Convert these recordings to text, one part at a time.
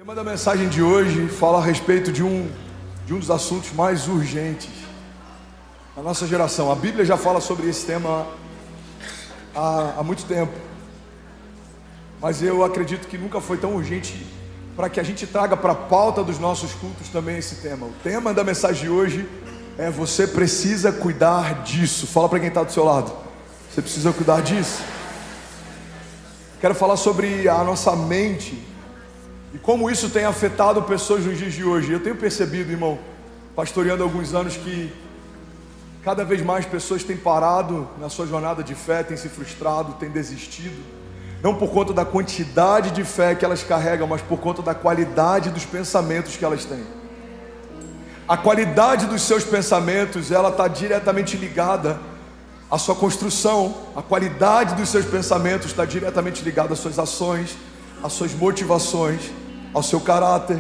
O tema da mensagem de hoje fala a respeito de um dos assuntos mais urgentes na nossa geração. A Bíblia já fala sobre esse tema há muito tempo, mas eu acredito que nunca foi tão urgente para que a gente traga para a pauta dos nossos cultos também esse tema. O tema da mensagem de hoje é: você precisa cuidar disso. Fala para quem está do seu lado: você precisa cuidar disso. Quero falar sobre a nossa mente e como isso tem afetado pessoas nos dias de hoje. Eu tenho percebido, irmão, pastoreando há alguns anos, que cada vez mais pessoas têm parado na sua jornada de fé, têm se frustrado, têm desistido, não por conta da quantidade de fé que elas carregam, mas por conta da qualidade dos pensamentos que elas têm. A qualidade dos seus pensamentos, ela está diretamente ligada à sua construção. A qualidade dos seus pensamentos está diretamente ligada às suas ações, às suas motivações, ao seu caráter.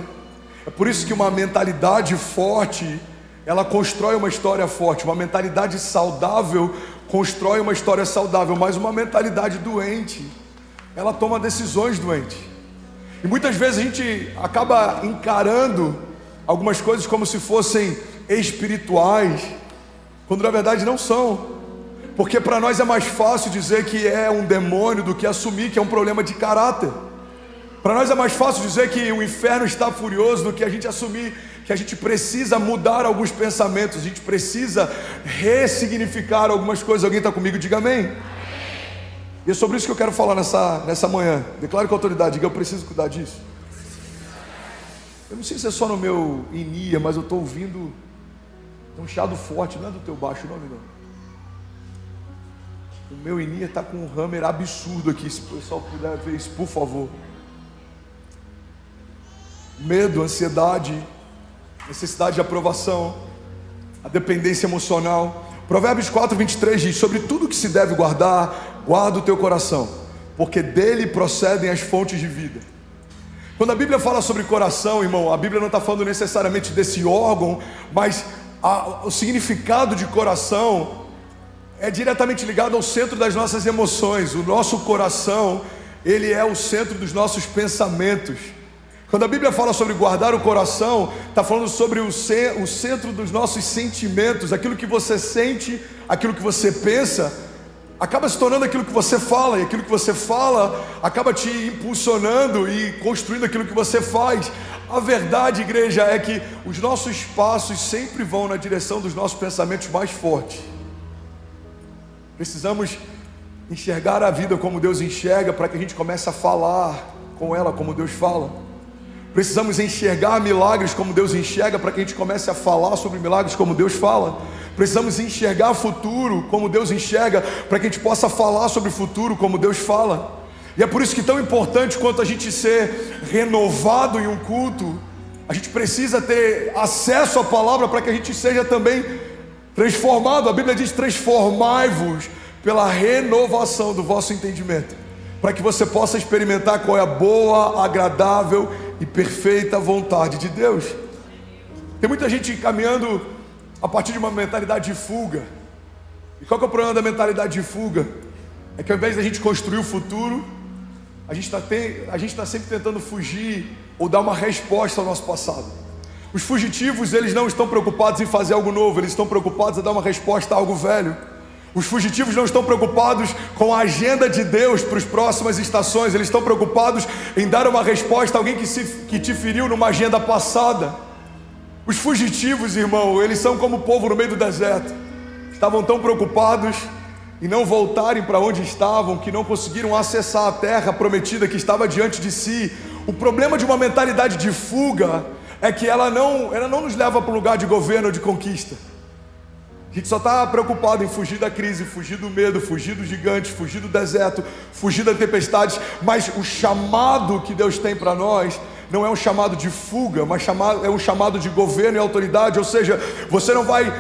É por isso que uma mentalidade forte, ela constrói uma história forte. Uma mentalidade saudável constrói uma história saudável, mas uma mentalidade doente, ela toma decisões doentes. E muitas vezes a gente acaba encarando algumas coisas como se fossem espirituais, quando na verdade não são. Porque para nós é mais fácil dizer que é um demônio do que assumir que é um problema de caráter. Para nós é mais fácil dizer que o inferno está furioso do que a gente assumir que a gente precisa mudar alguns pensamentos, a gente precisa ressignificar algumas coisas. Alguém está comigo? Diga amém. E é sobre isso que eu quero falar nessa manhã. Declaro com autoridade, diga: eu preciso cuidar disso. Eu não sei se é só no meu inia, mas eu estou ouvindo um chiado forte. Não é do teu baixo não, amigão? O meu inia está com um hammer absurdo aqui. Se o pessoal puder ver isso, por favor. Medo, ansiedade, necessidade de aprovação, a dependência emocional. Provérbios 4:23 diz: sobre tudo que se deve guardar, guarda o teu coração, porque dele procedem as fontes de vida. Quando a Bíblia fala sobre coração, irmão, a Bíblia não está falando necessariamente desse órgão, mas o significado de coração é diretamente ligado ao centro das nossas emoções. O nosso coração, ele é o centro dos nossos pensamentos. Quando a Bíblia fala sobre guardar o coração, está falando sobre o centro dos nossos sentimentos. Aquilo que você sente, aquilo que você pensa, acaba se tornando aquilo que você fala. E aquilo que você fala acaba te impulsionando e construindo aquilo que você faz. A verdade, igreja, é que os nossos passos sempre vão na direção dos nossos pensamentos mais fortes. Precisamos enxergar a vida como Deus enxerga, para que a gente comece a falar com ela como Deus fala. Precisamos enxergar milagres como Deus enxerga, para que a gente comece a falar sobre milagres como Deus fala. Precisamos enxergar futuro como Deus enxerga, para que a gente possa falar sobre o futuro como Deus fala. E é por isso que tão importante quanto a gente ser renovado em um culto, a gente precisa ter acesso à palavra, para que a gente seja também transformado. A Bíblia diz: transformai-vos pela renovação do vosso entendimento, para que você possa experimentar qual é a boa, agradável e perfeita vontade de Deus. Tem muita gente caminhando a partir de uma mentalidade de fuga. E qual que é o problema da mentalidade de fuga? É que ao invés da gente construir o futuro, a gente está sempre tentando fugir ou dar uma resposta ao nosso passado. Os fugitivos, eles não estão preocupados em fazer algo novo, eles estão preocupados em dar uma resposta a algo velho. Os fugitivos não estão preocupados com a agenda de Deus para as próximas estações, eles estão preocupados em dar uma resposta a alguém que te feriu numa agenda passada. Os fugitivos, irmão, eles são como o povo no meio do deserto. Estavam tão preocupados em não voltarem para onde estavam, que não conseguiram acessar a terra prometida que estava diante de si. O problema de uma mentalidade de fuga é que ela não nos leva para um lugar de governo ou de conquista. A gente só está preocupado em fugir da crise, fugir do medo, fugir dos gigantes, fugir do deserto, fugir das tempestades. Mas o chamado que Deus tem para nós não é um chamado de fuga, mas é um chamado de governo e autoridade. Ou seja, você não vai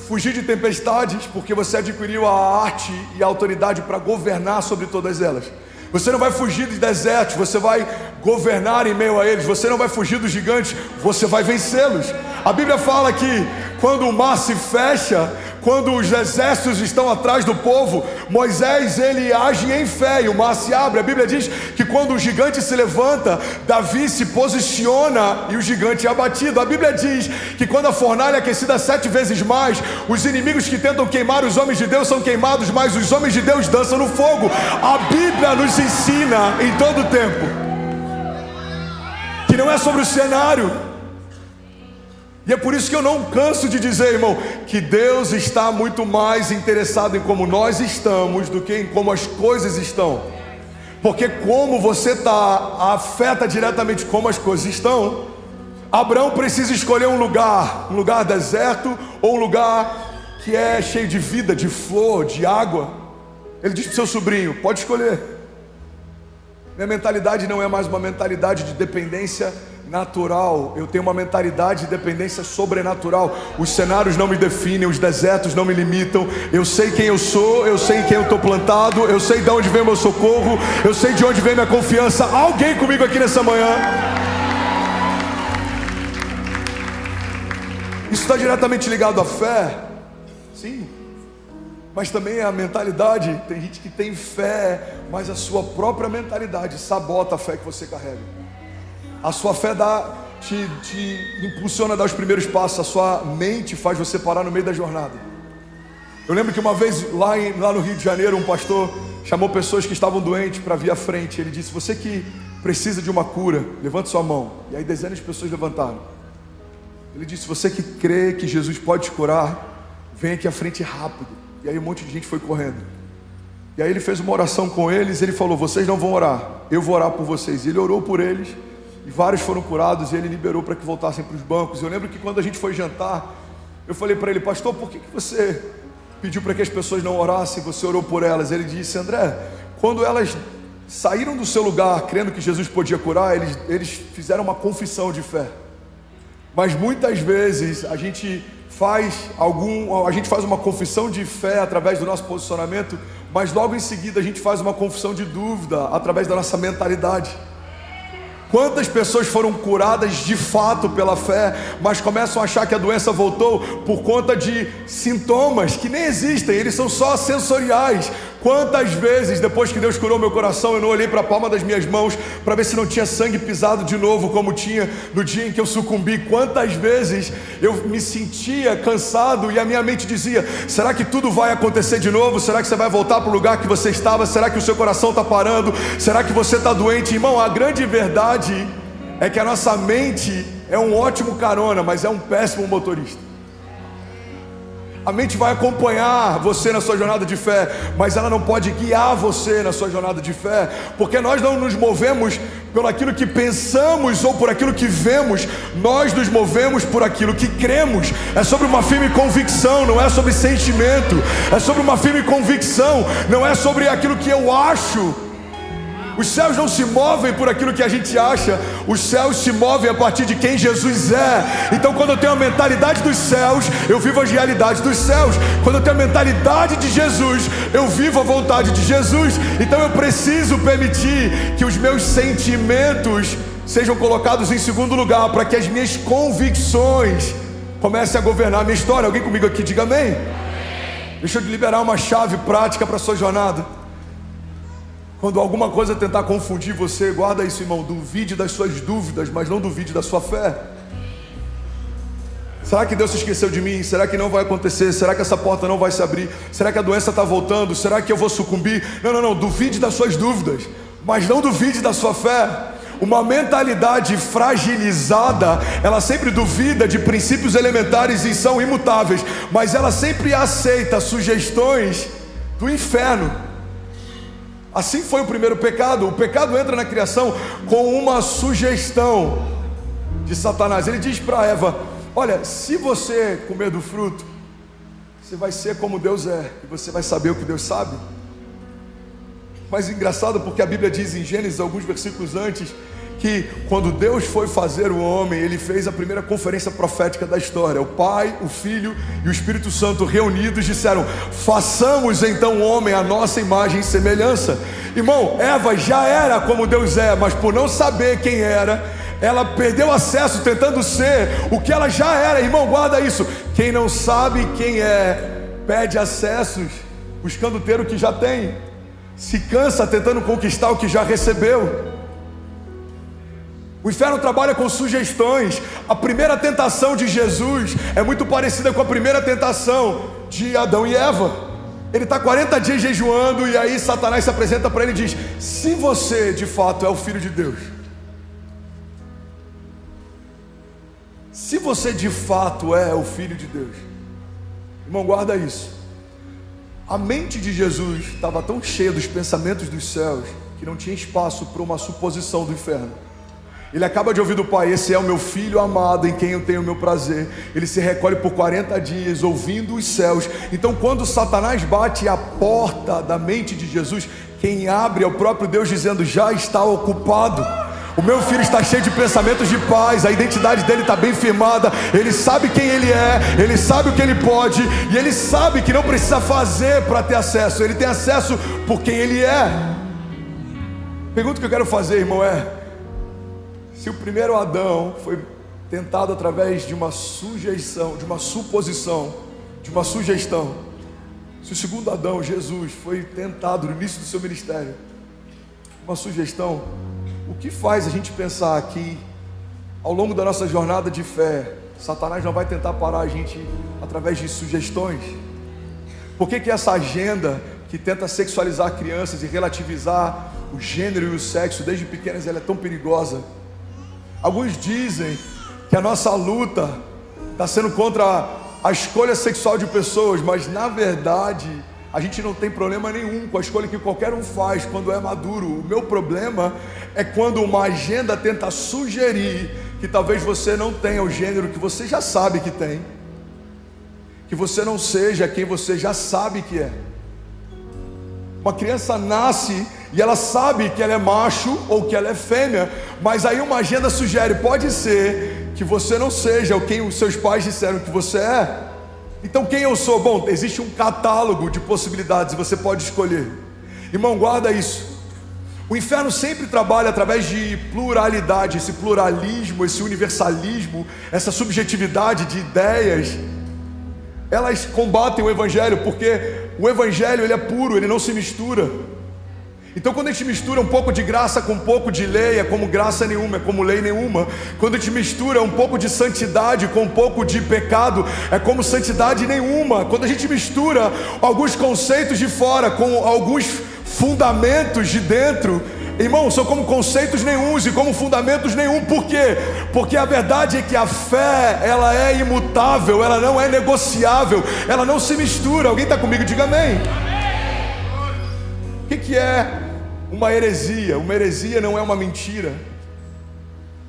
fugir de tempestades porque você adquiriu a arte e a autoridade para governar sobre todas elas. Você não vai fugir dos desertos, você vai governar em meio a eles. Você não vai fugir dos gigantes, você vai vencê-los. A Bíblia fala que quando o mar se fecha, quando os exércitos estão atrás do povo, Moisés ele age em fé e o mar se abre. A Bíblia diz que quando o gigante se levanta, Davi se posiciona e o gigante é abatido. A Bíblia diz que quando a fornalha é aquecida 7 vezes mais, os inimigos que tentam queimar os homens de Deus são queimados, mas os homens de Deus dançam no fogo. A Bíblia nos ensina em todo o tempo que não é sobre o cenário. E é por isso que eu não canso de dizer, irmão, que Deus está muito mais interessado em como nós estamos do que em como as coisas estão. Porque como você está afeta diretamente como as coisas estão. Abraão precisa escolher um lugar deserto ou um lugar que é cheio de vida, de flor, de água. Ele diz para o seu sobrinho, pode escolher. Minha mentalidade não é mais uma mentalidade de dependência natural, eu tenho uma mentalidade de dependência sobrenatural. Os cenários não me definem, os desertos não me limitam. Eu sei quem eu sou, eu sei em quem eu estou plantado, eu sei de onde vem meu socorro, eu sei de onde vem minha confiança. Alguém comigo aqui nessa manhã? Isso está diretamente ligado à fé, sim, mas também a mentalidade. Tem gente que tem fé, mas a sua própria mentalidade sabota a fé que você carrega. A sua fé te impulsiona a dar os primeiros passos. A sua mente faz você parar no meio da jornada. Eu lembro que uma vez lá no Rio de Janeiro, um pastor chamou pessoas que estavam doentes para vir à frente. Ele disse, você que precisa de uma cura, levante sua mão. E aí dezenas de pessoas levantaram. Ele disse, você que crê que Jesus pode te curar, vem aqui à frente rápido. E aí um monte de gente foi correndo. E aí ele fez uma oração com eles. Ele falou, vocês não vão orar, eu vou orar por vocês. E ele orou por eles. E vários foram curados e ele liberou para que voltassem para os bancos. Eu lembro que quando a gente foi jantar, eu falei para ele, pastor, por que você pediu para que as pessoas não orassem? Você orou por elas. Ele disse, André, quando elas saíram do seu lugar crendo que Jesus podia curar, eles fizeram uma confissão de fé. Mas muitas vezes a gente faz uma confissão de fé através do nosso posicionamento, mas logo em seguida a gente faz uma confissão de dúvida através da nossa mentalidade. Quantas pessoas foram curadas de fato pela fé, mas começam a achar que a doença voltou por conta de sintomas que nem existem, eles são só sensoriais. Quantas vezes, depois que Deus curou meu coração, eu não olhei para a palma das minhas mãos para ver se não tinha sangue pisado de novo, como tinha no dia em que eu sucumbi. Quantas vezes eu me sentia cansado e a minha mente dizia, será que tudo vai acontecer de novo? Será que você vai voltar para o lugar que você estava? Será que o seu coração está parando? Será que você está doente? Irmão, a grande verdade é que a nossa mente é um ótimo carona, mas é um péssimo motorista. A mente vai acompanhar você na sua jornada de fé, mas ela não pode guiar você na sua jornada de fé, porque nós não nos movemos por aquilo que pensamos ou por aquilo que vemos, nós nos movemos por aquilo que cremos. É sobre uma firme convicção, não é sobre sentimento, é sobre uma firme convicção, não é sobre aquilo que eu acho. Os céus não se movem por aquilo que a gente acha, os céus se movem a partir de quem Jesus é. Então quando eu tenho a mentalidade dos céus, eu vivo as realidades dos céus. Quando eu tenho a mentalidade de Jesus, eu vivo a vontade de Jesus. Então eu preciso permitir que os meus sentimentos sejam colocados em segundo lugar, para que as minhas convicções comecem a governar a minha história. Alguém comigo aqui, diga amém. Deixa eu te liberar uma chave prática para a sua jornada. Quando alguma coisa tentar confundir você, guarda isso, irmão. Duvide das suas dúvidas, mas não duvide da sua fé. Será que Deus se esqueceu de mim? Será que não vai acontecer? Será que essa porta não vai se abrir? Será que a doença está voltando? Será que eu vou sucumbir? Não, duvide das suas dúvidas, mas não duvide da sua fé. Uma mentalidade fragilizada, ela sempre duvida de princípios elementares e são imutáveis, mas ela sempre aceita sugestões do inferno. Assim foi o primeiro pecado. O pecado entra na criação com uma sugestão de Satanás. Ele diz para Eva, olha, se você comer do fruto, você vai ser como Deus é, e você vai saber o que Deus sabe. Mas engraçado, porque a Bíblia diz em Gênesis, alguns versículos antes, que quando Deus foi fazer o homem, Ele fez a primeira conferência profética da história. O Pai, o Filho e o Espírito Santo reunidos disseram, façamos então o homem à nossa imagem e semelhança. Irmão, Eva já era como Deus é, mas por não saber quem era, ela perdeu acesso tentando ser o que ela já era. Irmão, guarda isso. Quem não sabe quem é, pede acessos buscando ter o que já tem, se cansa tentando conquistar o que já recebeu. O inferno trabalha com sugestões. A primeira tentação de Jesus é muito parecida com a primeira tentação de Adão e Eva. Ele está 40 dias jejuando e aí Satanás se apresenta para ele e diz: se você de fato é o Filho de Deus, se você de fato é o Filho de Deus, irmão, guarda isso. A mente de Jesus estava tão cheia dos pensamentos dos céus que não tinha espaço para uma suposição do inferno. Ele acaba de ouvir do Pai: esse é o meu Filho amado, em quem eu tenho o meu prazer. Ele se recolhe por 40 dias ouvindo os céus. Então quando Satanás bate à porta da mente de Jesus, quem abre é o próprio Deus, dizendo: já está ocupado. O meu filho está cheio de pensamentos de paz, a identidade dele está bem firmada, ele sabe quem ele é, ele sabe o que ele pode, e ele sabe que não precisa fazer para ter acesso, ele tem acesso por quem ele é. Pergunta que eu quero fazer, irmão, é: se o primeiro Adão foi tentado através de uma sugestão, de uma suposição, de uma sugestão, se o segundo Adão, Jesus, foi tentado no início do seu ministério, uma sugestão, o que faz a gente pensar que ao longo da nossa jornada de fé, Satanás não vai tentar parar a gente através de sugestões? Por que essa agenda que tenta sexualizar crianças e relativizar o gênero e o sexo desde pequenas, ela é tão perigosa? Alguns dizem que a nossa luta está sendo contra a escolha sexual de pessoas, mas na verdade a gente não tem problema nenhum com a escolha que qualquer um faz quando é maduro. O meu problema é quando uma agenda tenta sugerir que talvez você não tenha o gênero que você já sabe que tem, que você não seja quem você já sabe que é. Uma criança nasce e ela sabe que ela é macho ou que ela é fêmea, mas aí uma agenda sugere: pode ser que você não seja quem os seus pais disseram que você é. Então quem eu sou? Bom, existe um catálogo de possibilidades e você pode escolher. Irmão, guarda isso. O inferno sempre trabalha através de pluralidade, esse pluralismo, esse universalismo, essa subjetividade de ideias. Elas combatem o evangelho, porque o evangelho ele é puro, ele não se mistura. Então quando a gente mistura um pouco de graça com um pouco de lei, é como graça nenhuma, é como lei nenhuma. Quando a gente mistura um pouco de santidade com um pouco de pecado, é como santidade nenhuma. Quando a gente mistura alguns conceitos de fora com alguns fundamentos de dentro, irmão, são como conceitos nenhuns e como fundamentos nenhum. Por quê? Porque a verdade é que a fé, ela é imutável, ela não é negociável, ela não se mistura. Alguém está comigo? Diga amém. O que é uma heresia? Uma heresia não é uma mentira.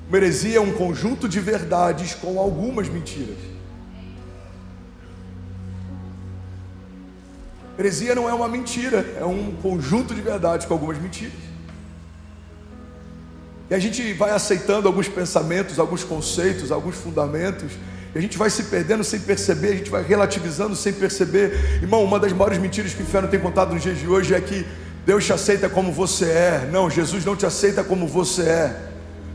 Uma heresia é um conjunto de verdades com algumas mentiras. Heresia não é uma mentira, é um conjunto de verdades com algumas mentiras. E a gente vai aceitando alguns pensamentos, alguns conceitos, alguns fundamentos, e a gente vai se perdendo sem perceber, a gente vai relativizando sem perceber. Irmão, uma das maiores mentiras que o inferno tem contado nos dias de hoje é que Deus te aceita como você é. Não, Jesus não te aceita como você é.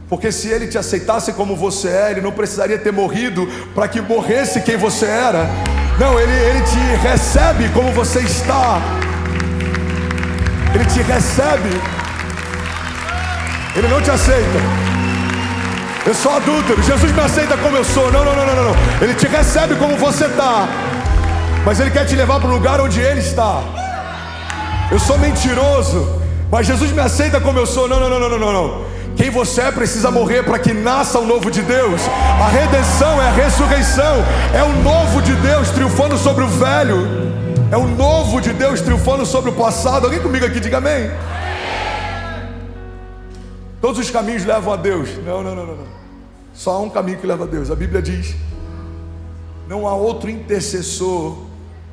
Porque se Ele te aceitasse como você é, Ele não precisaria ter morrido para que morresse quem você era. Não, Ele te recebe como você está. Ele te recebe. Ele não te aceita. Eu sou adúltero, Jesus me aceita como eu sou. Não. Ele te recebe como você está, mas Ele quer te levar para o lugar onde Ele está. Eu sou mentiroso, mas Jesus me aceita como eu sou. Não. Quem você é precisa morrer para que nasça o novo de Deus. A redenção é a ressurreição. É o novo de Deus triunfando sobre o velho. É o novo de Deus triunfando sobre o passado. Alguém comigo aqui, diga amém. Todos os caminhos levam a Deus. Não. Só há um caminho que leva a Deus. A Bíblia diz: não há outro intercessor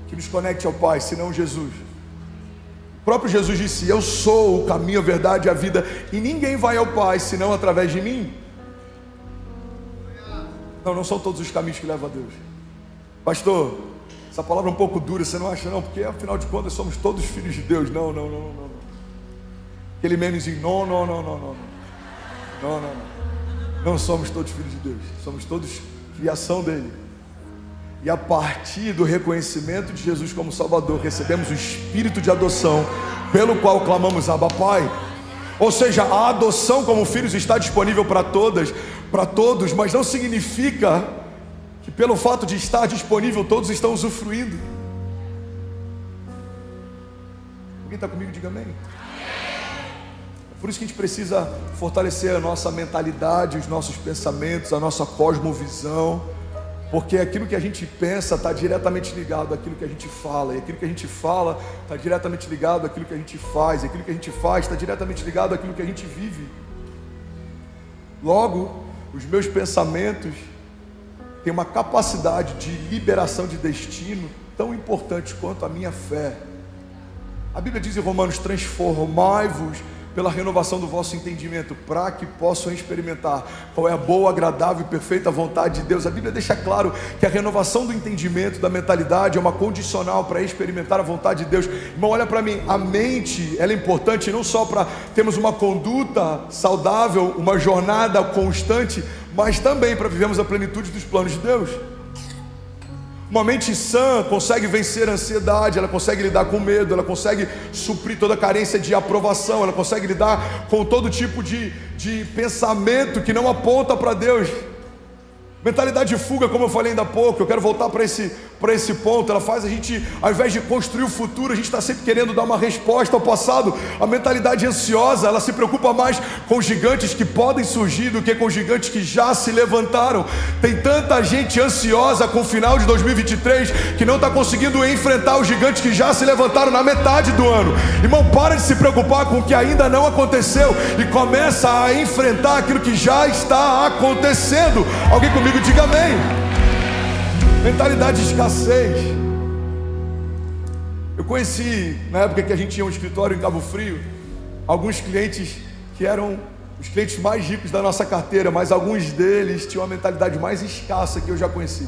que nos conecte ao Pai, senão Jesus. O próprio Jesus disse: eu sou o caminho, a verdade e a vida, e ninguém vai ao Pai senão através de mim. Não são todos os caminhos que levam a Deus. Pastor, essa palavra é um pouco dura, você não acha não? Porque afinal de contas somos todos filhos de Deus. Não. Aquele memezinho, não. Não somos todos filhos de Deus, somos todos criação dele. E a partir do reconhecimento de Jesus como Salvador, recebemos o Espírito de adoção, pelo qual clamamos Abba Pai. Ou seja, a adoção como filhos está disponível para todos, mas não significa que pelo fato de estar disponível, todos estão usufruindo. Alguém está comigo? Diga amém. Por isso que a gente precisa fortalecer a nossa mentalidade, os nossos pensamentos, a nossa cosmovisão, porque aquilo que a gente pensa está diretamente ligado àquilo que a gente fala, e aquilo que a gente fala está diretamente ligado àquilo que a gente faz, e aquilo que a gente faz está diretamente ligado àquilo que a gente vive. Logo, os meus pensamentos têm uma capacidade de liberação de destino tão importante quanto a minha fé. A Bíblia diz em Romanos: transformai-vos pela renovação do vosso entendimento, para que possam experimentar qual é a boa, agradável e perfeita vontade de Deus. A Bíblia deixa claro que a renovação do entendimento, da mentalidade, é uma condicional para experimentar a vontade de Deus. Irmão, olha para mim, a mente, ela é importante não só para termos uma conduta saudável, uma jornada constante, mas também para vivermos a plenitude dos planos de Deus. Uma mente sã consegue vencer a ansiedade, ela consegue lidar com medo, ela consegue suprir toda a carência de aprovação, ela consegue lidar com todo tipo de pensamento que não aponta para Deus. Mentalidade de fuga, como eu falei ainda há pouco, eu quero voltar para esse ponto. Ela faz a gente, ao invés de construir o futuro, a gente está sempre querendo dar uma resposta ao passado. A mentalidade ansiosa, ela se preocupa mais com gigantes que podem surgir do que com gigantes que já se levantaram. Tem tanta gente ansiosa com o final de 2023 que não está conseguindo enfrentar os gigantes que já se levantaram na metade do ano. Irmão, para de se preocupar com o que ainda não aconteceu e começa a enfrentar aquilo que já está acontecendo. Alguém comigo? Diga amém. Mentalidade de escassez. Eu conheci, na época que a gente tinha um escritório em Cabo Frio, alguns clientes que eram os clientes mais ricos da nossa carteira, mas alguns deles tinham uma mentalidade mais escassa que eu já conheci.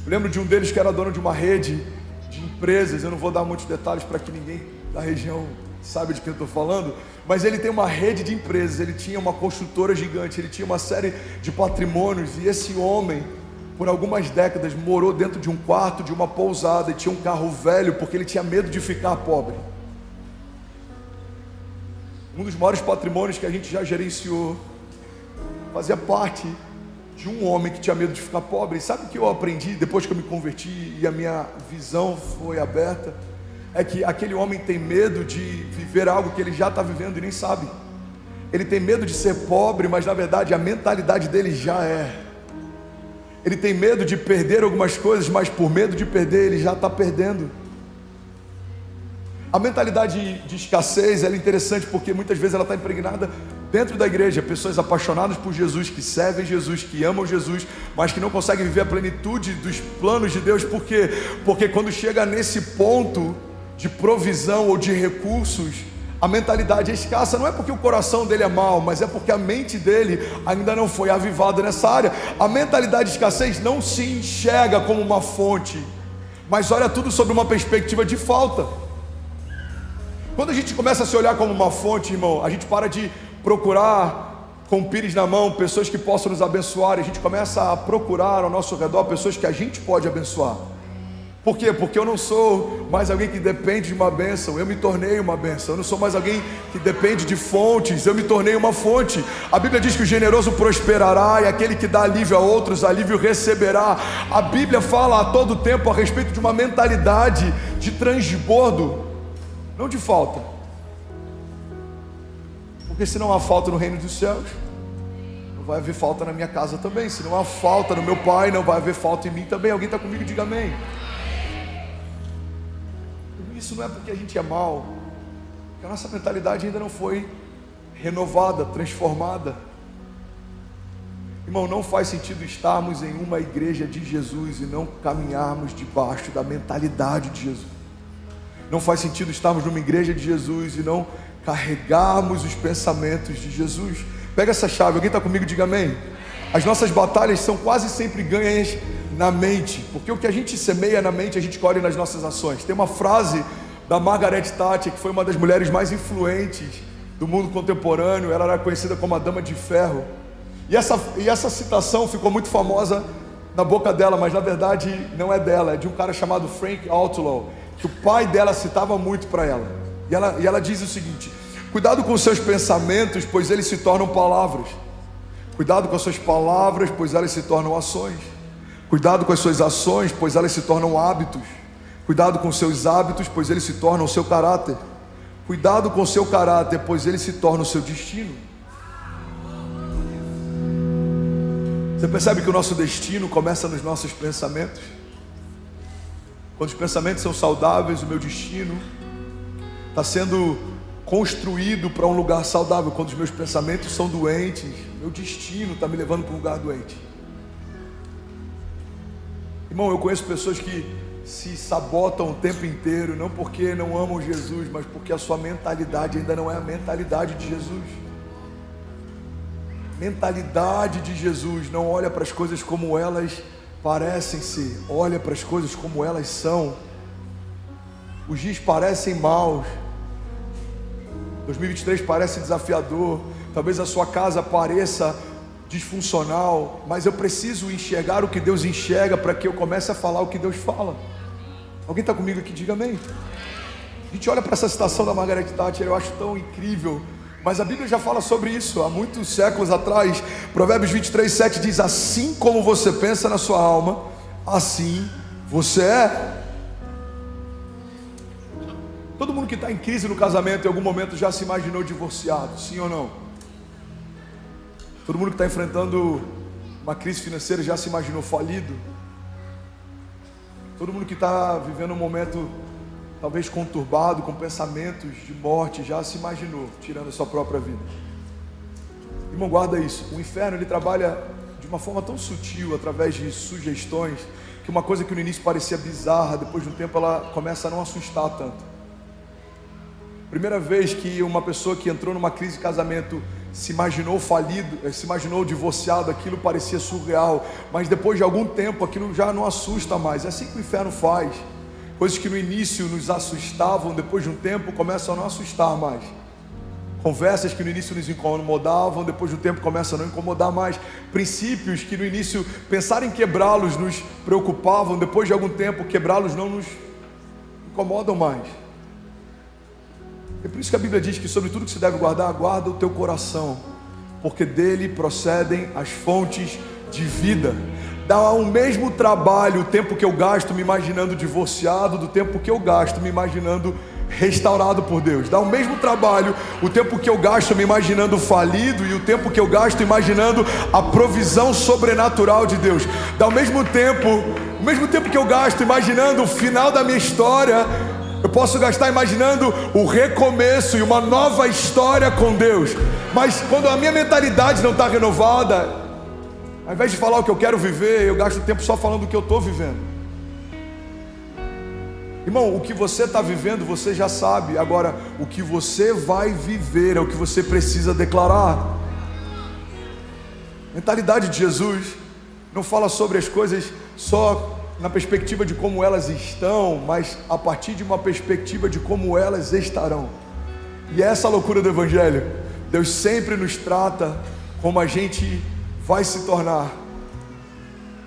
Eu lembro de um deles que era dono de uma rede de empresas. Eu não vou dar muitos detalhes para que ninguém da região sabe de quem eu estou falando, mas ele tem uma rede de empresas, ele tinha uma construtora gigante, ele tinha uma série de patrimônios, e esse homem, por algumas décadas, morou dentro de um quarto de uma pousada e tinha um carro velho, porque ele tinha medo de ficar pobre. Um dos maiores patrimônios que a gente já gerenciou fazia parte de um homem que tinha medo de ficar pobre. E sabe o que eu aprendi depois que eu me converti e a minha visão foi aberta? É que aquele homem tem medo de viver algo que ele já está vivendo e nem sabe. Ele tem medo de ser pobre, mas na verdade a mentalidade dele já é. Ele tem medo de perder algumas coisas, mas por medo de perder, ele já está perdendo. A mentalidade de escassez, ela é interessante porque muitas vezes ela está impregnada dentro da igreja. Pessoas apaixonadas por Jesus, que servem Jesus, que amam Jesus, mas que não conseguem viver a plenitude dos planos de Deus. Por quê? Porque quando chega nesse ponto de provisão ou de recursos, a mentalidade é escassa. Não é porque o coração dele é mau, mas é porque a mente dele ainda não foi avivada nessa área. A mentalidade de escassez não se enxerga como uma fonte, mas olha tudo sob uma perspectiva de falta. Quando a gente começa a se olhar como uma fonte, irmão, a gente para de procurar com o pires na mão pessoas que possam nos abençoar, e a gente começa a procurar ao nosso redor pessoas que a gente pode abençoar. Por quê? Porque eu não sou mais alguém que depende de uma bênção, eu me tornei uma bênção. Eu não sou mais alguém que depende de fontes, eu me tornei uma fonte. A Bíblia diz que o generoso prosperará e aquele que dá alívio a outros, alívio receberá. A Bíblia fala a todo tempo a respeito de uma mentalidade de transbordo, não de falta. Porque se não há falta no reino dos céus, não vai haver falta na minha casa também. Se não há falta no meu pai, não vai haver falta em mim também. Alguém está comigo? Diga amém. Isso não é porque a gente é mal, porque a nossa mentalidade ainda não foi renovada, transformada. Irmão, não faz sentido estarmos em uma igreja de Jesus e não caminharmos debaixo da mentalidade de Jesus. Não faz sentido estarmos numa igreja de Jesus e não carregarmos os pensamentos de Jesus. Pega essa chave, alguém está comigo? Diga amém. As nossas batalhas são quase sempre ganhas na mente, porque o que a gente semeia na mente, a gente colhe nas nossas ações. Tem uma frase da Margaret Thatcher, que foi uma das mulheres mais influentes do mundo contemporâneo. Ela era conhecida como a Dama de Ferro, e essa citação ficou muito famosa na boca dela, mas na verdade não é dela, é de um cara chamado Frank Outlaw, que o pai dela citava muito para ela. E ela diz o seguinte: cuidado com os seus pensamentos, pois eles se tornam palavras. Cuidado com as suas palavras, pois elas se tornam ações. Cuidado com as suas ações, pois elas se tornam hábitos. Cuidado com os seus hábitos, pois eles se tornam o seu caráter. Cuidado com o seu caráter, pois ele se torna o seu destino. Você percebe que o nosso destino começa nos nossos pensamentos? Quando os pensamentos são saudáveis, o meu destino está sendo construído para um lugar saudável. Quando os meus pensamentos são doentes, meu destino está me levando para um lugar doente. Irmão, eu conheço pessoas que se sabotam o tempo inteiro, não porque não amam Jesus, mas porque a sua mentalidade ainda não é a mentalidade de Jesus. Mentalidade de Jesus não olha para as coisas como elas parecem ser, olha para as coisas como elas são. Os dias parecem maus, 2023 parece desafiador, talvez a sua casa pareça disfuncional, mas eu preciso enxergar o que Deus enxerga para que eu comece a falar o que Deus fala. Alguém está comigo aqui? Diga amém. A gente olha para essa citação da Margaret Thatcher, eu acho tão incrível, mas a Bíblia já fala sobre isso há muitos séculos atrás. Provérbios 23:7 diz: assim como você pensa na sua alma, assim você é. Todo mundo que está em crise no casamento em algum momento já se imaginou divorciado, sim ou não? Todo mundo que está enfrentando uma crise financeira já se imaginou falido? Todo mundo que está vivendo um momento talvez conturbado, com pensamentos de morte, já se imaginou tirando a sua própria vida? Irmão, guarda isso. O inferno, ele trabalha de uma forma tão sutil, através de sugestões, que uma coisa que no início parecia bizarra, depois de um tempo ela começa a não assustar tanto. Primeira vez que uma pessoa que entrou numa crise de casamento se imaginou falido, se imaginou divorciado, aquilo parecia surreal, mas depois de algum tempo aquilo já não assusta mais. É assim que o inferno faz. Coisas que no início nos assustavam, depois de um tempo começam a não assustar mais. Conversas que no início nos incomodavam, depois de um tempo começam a não incomodar mais. Princípios que no início pensar em quebrá-los nos preocupavam, depois de algum tempo quebrá-los não nos incomodam mais. É por isso que a Bíblia diz que sobre tudo que se deve guardar, guarda o teu coração, porque dele procedem as fontes de vida. Dá o mesmo trabalho o tempo que eu gasto me imaginando divorciado, do tempo que eu gasto me imaginando restaurado por Deus. Dá o mesmo trabalho o tempo que eu gasto me imaginando falido e o tempo que eu gasto imaginando a provisão sobrenatural de Deus. Dá o mesmo tempo que eu gasto imaginando o final da minha história, eu posso gastar imaginando o recomeço e uma nova história com Deus. Mas quando a minha mentalidade não está renovada, ao invés de falar o que eu quero viver, eu gasto tempo só falando o que eu estou vivendo. Irmão, o que você está vivendo, você já sabe. Agora, o que você vai viver é o que você precisa declarar. A mentalidade de Jesus não fala sobre as coisas só na perspectiva de como elas estão, mas a partir de uma perspectiva de como elas estarão. E essa loucura do Evangelho, Deus sempre nos trata como a gente vai se tornar,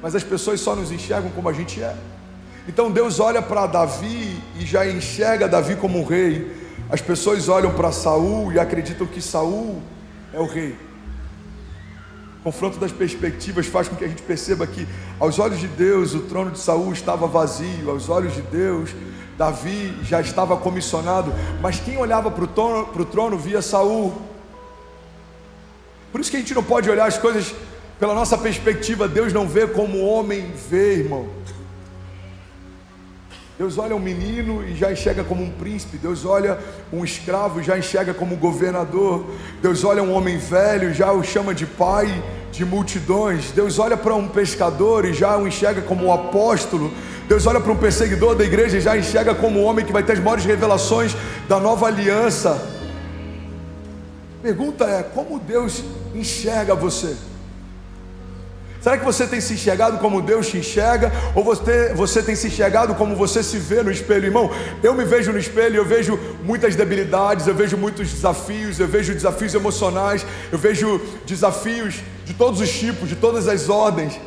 mas as pessoas só nos enxergam como a gente é. Então Deus olha para Davi e já enxerga Davi como um rei. As pessoas olham para Saul e acreditam que Saul é o rei. O confronto das perspectivas faz com que a gente perceba que aos olhos de Deus o trono de Saul estava vazio, aos olhos de Deus Davi já estava comissionado, mas quem olhava para o trono via Saul. Por isso que a gente não pode olhar as coisas pela nossa perspectiva. Deus não vê como o homem vê, irmão. Deus olha um menino e já enxerga como um príncipe. Deus olha um escravo e já enxerga como governador. Deus olha um homem velho e já o chama de pai de multidões. Deus olha para um pescador e já o enxerga como um apóstolo. Deus olha para um perseguidor da igreja e já enxerga como um homem que vai ter as maiores revelações da nova aliança. A pergunta é: como Deus enxerga você? Será que você tem se enxergado como Deus te enxerga? Ou você tem se enxergado como você se vê no espelho? Irmão, eu me vejo no espelho e eu vejo muitas debilidades, eu vejo muitos desafios, eu vejo desafios emocionais, eu vejo desafios de todos os tipos, de todas as ordens.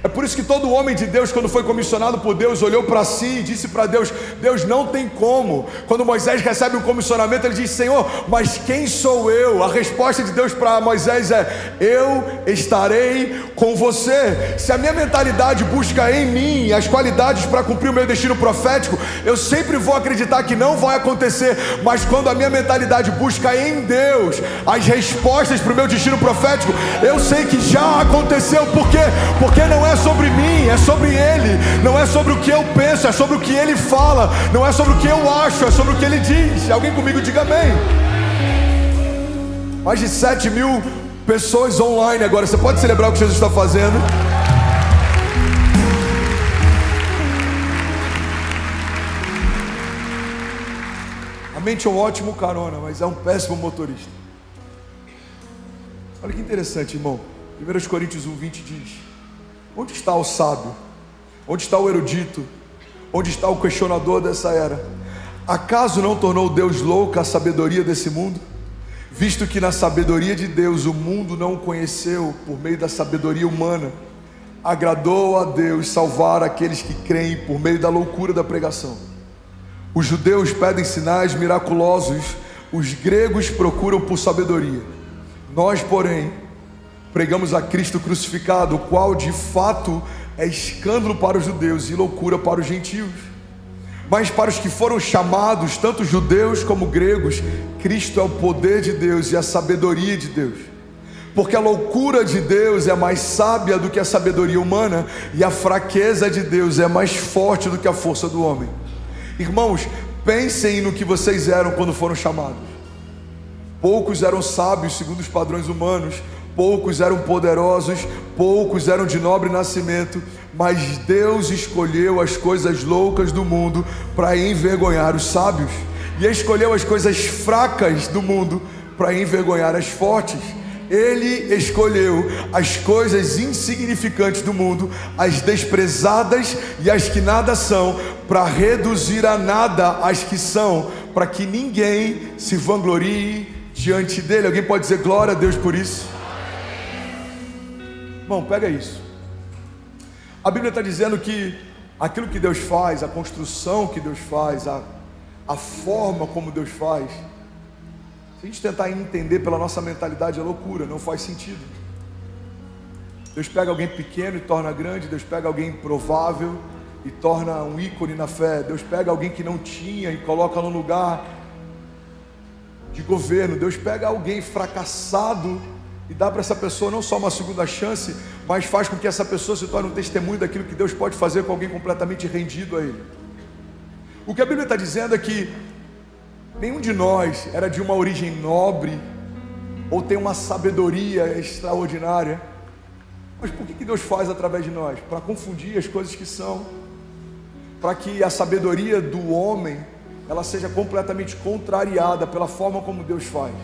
É por isso que todo homem de Deus, quando foi comissionado por Deus, olhou para si e disse para Deus: Deus, não tem como. Quando Moisés recebe um comissionamento, ele diz: Senhor, mas quem sou eu? A resposta de Deus para Moisés é: eu estarei com você. Se a minha mentalidade busca em mim as qualidades para cumprir o meu destino profético, eu sempre vou acreditar que não vai acontecer. Mas quando a minha mentalidade busca em Deus as respostas para o meu destino profético, eu sei que já aconteceu. Por quê? Porque não é sobre mim, é sobre Ele. Não é sobre o que eu penso, é sobre o que Ele fala. Não é sobre o que eu acho, é sobre o que Ele diz. Alguém comigo diga amém. Mais de 7.000 pessoas online agora. Você pode celebrar o que Jesus está fazendo? A mente é um ótimo carona, mas é um péssimo motorista. Olha que interessante, irmão. 1 Coríntios 1:20 diz: onde está o sábio? Onde está o erudito? Onde está o questionador dessa era? Acaso não tornou Deus louca a sabedoria desse mundo? Visto que na sabedoria de Deus o mundo não o conheceu por meio da sabedoria humana, agradou a Deus salvar aqueles que creem por meio da loucura da pregação. Os judeus pedem sinais miraculosos, os gregos procuram por sabedoria. Nós, porém, pregamos a Cristo crucificado, o qual de fato é escândalo para os judeus e loucura para os gentios. Mas para os que foram chamados, tanto judeus como gregos, Cristo é o poder de Deus e a sabedoria de Deus. Porque a loucura de Deus é mais sábia do que a sabedoria humana, e a fraqueza de Deus é mais forte do que a força do homem. Irmãos, pensem no que vocês eram quando foram chamados. Poucos eram sábios segundo os padrões humanos, poucos eram poderosos, poucos eram de nobre nascimento, mas Deus escolheu as coisas loucas do mundo para envergonhar os sábios, e escolheu as coisas fracas do mundo para envergonhar as fortes. Ele escolheu as coisas insignificantes do mundo, as desprezadas e as que nada são, para reduzir a nada as que são, para que ninguém se vanglorie diante dele. Alguém pode dizer glória a Deus por isso? Irmão, pega isso. A Bíblia está dizendo que aquilo que Deus faz, a construção que Deus faz, a forma como Deus faz, se a gente tentar entender pela nossa mentalidade, é loucura, não faz sentido. Deus pega alguém pequeno e torna grande. Deus pega alguém improvável e torna um ícone na fé. Deus pega alguém que não tinha e coloca no lugar de governo. Deus pega alguém fracassado e dá para essa pessoa não só uma segunda chance, mas faz com que essa pessoa se torne um testemunho daquilo que Deus pode fazer com alguém completamente rendido a Ele. O que a Bíblia está dizendo é que nenhum de nós era de uma origem nobre ou tem uma sabedoria extraordinária. Mas por que Deus faz através de nós? Para confundir as coisas que são, para que a sabedoria do homem ela seja completamente contrariada pela forma como Deus faz.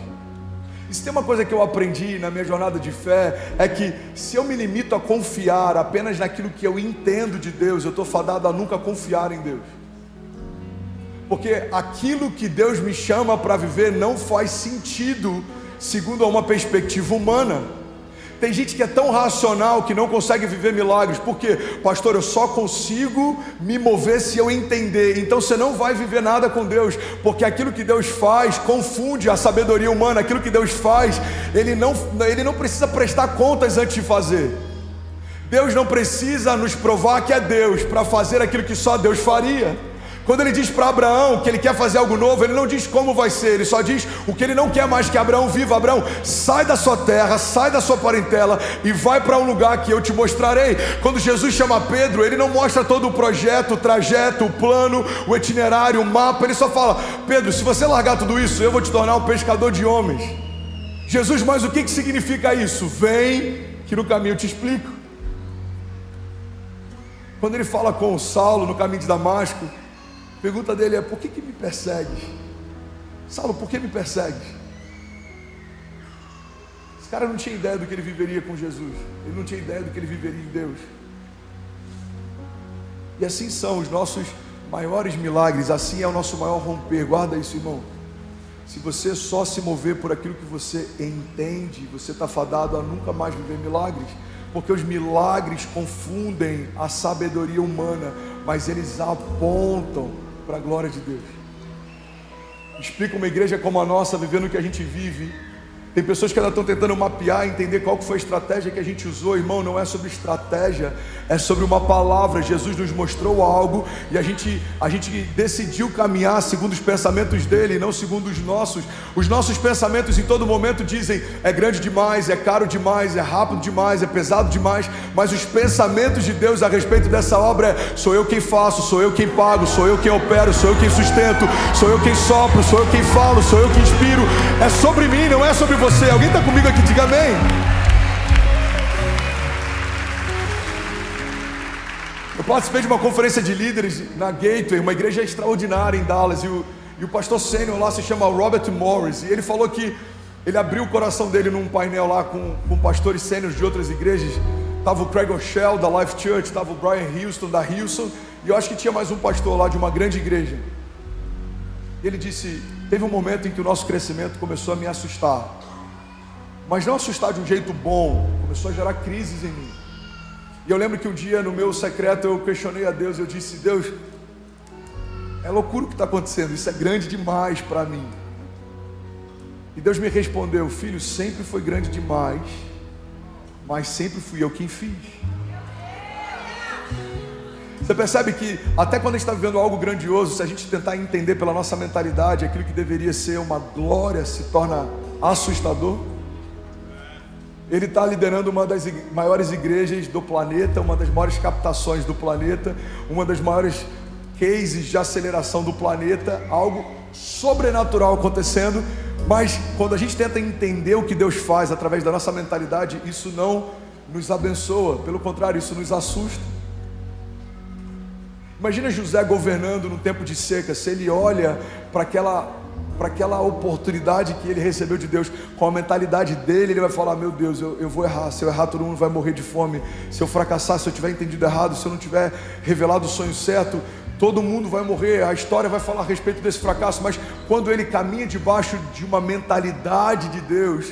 E se tem uma coisa que eu aprendi na minha jornada de fé, é que se eu me limito a confiar apenas naquilo que eu entendo de Deus, eu estou fadado a nunca confiar em Deus. Porque aquilo que Deus me chama para viver não faz sentido segundo uma perspectiva humana. Tem gente que é tão racional que não consegue viver milagres. Por quê? Pastor, eu só consigo me mover se eu entender. Então você não vai viver nada com Deus, porque aquilo que Deus faz confunde a sabedoria humana. Aquilo que Deus faz, Ele não precisa prestar contas antes de fazer. Deus não precisa nos provar que é Deus para fazer aquilo que só Deus faria. Quando Ele diz para Abraão que Ele quer fazer algo novo, Ele não diz como vai ser, Ele só diz o que Ele não quer mais que Abraão viva. Abraão, sai da sua terra, sai da sua parentela e vai para um lugar que eu te mostrarei. Quando Jesus chama Pedro, Ele não mostra todo o projeto, o trajeto, o plano, o itinerário, o mapa. Ele só fala: Pedro, se você largar tudo isso, eu vou te tornar um pescador de homens. Jesus, mas o que significa isso? Vem, que no caminho eu te explico. Quando Ele fala com Saulo no caminho de Damasco, a pergunta dele é: por que me persegues? Saulo, por que me persegues? Esse cara não tinha ideia do que ele viveria com Jesus. Ele não tinha ideia do que ele viveria em Deus. E assim são os nossos maiores milagres. Assim é o nosso maior romper. Guarda isso, irmão. Se você só se mover por aquilo que você entende, você está fadado a nunca mais viver milagres. Porque os milagres confundem a sabedoria humana, mas eles apontam para a glória de Deus. Explica uma igreja como a nossa, vivendo o que a gente vive. Tem pessoas que ainda estão tentando mapear, entender qual que foi a estratégia que a gente usou. Irmão, não é sobre estratégia, é sobre uma palavra. Jesus nos mostrou algo e a gente decidiu caminhar segundo os pensamentos dele, não segundo os nossos. Os nossos pensamentos em todo momento dizem: é grande demais, é caro demais, é rápido demais, é pesado demais. Mas os pensamentos de Deus a respeito dessa obra é: sou eu quem faço, sou eu quem pago, sou eu quem opero, sou eu quem sustento, sou eu quem sopro, sou eu quem falo, sou eu quem inspiro. É sobre mim, não é sobre você. Alguém está comigo aqui? Diga amém. Eu participei de uma conferência de líderes na Gateway, uma igreja extraordinária em Dallas, e o pastor sênior lá se chama Robert Morris, e ele falou que ele abriu o coração dele num painel lá com pastores sêniores de outras igrejas. Estava o Craig O'Shell da Life Church, estava o Brian Houston da Hillsong, e eu acho que tinha mais um pastor lá de uma grande igreja. E ele disse: teve um momento em que o nosso crescimento começou a me assustar, mas não assustar de um jeito bom, começou a gerar crises em mim. E eu lembro que um dia no meu secreto eu questionei a Deus, eu disse: Deus, é loucura o que está acontecendo, isso é grande demais para mim. E Deus me respondeu: filho, sempre foi grande demais, mas sempre fui eu quem fiz. Você percebe que até quando a gente está vivendo algo grandioso, se a gente tentar entender pela nossa mentalidade, aquilo que deveria ser uma glória se torna assustador. Ele está liderando uma das maiores igrejas do planeta, uma das maiores captações do planeta, uma das maiores cases de aceleração do planeta, algo sobrenatural acontecendo. Mas quando a gente tenta entender o que Deus faz através da nossa mentalidade, isso não nos abençoa, pelo contrário, isso nos assusta. Imagina José governando no tempo de seca. Se ele olha para aquela oportunidade que ele recebeu de Deus, com a mentalidade dele, ele vai falar: meu Deus, eu vou errar. Se eu errar, todo mundo vai morrer de fome. Se eu fracassar, se eu tiver entendido errado, se eu não tiver revelado o sonho certo, todo mundo vai morrer. A história vai falar a respeito desse fracasso. Mas quando ele caminha debaixo de uma mentalidade de Deus,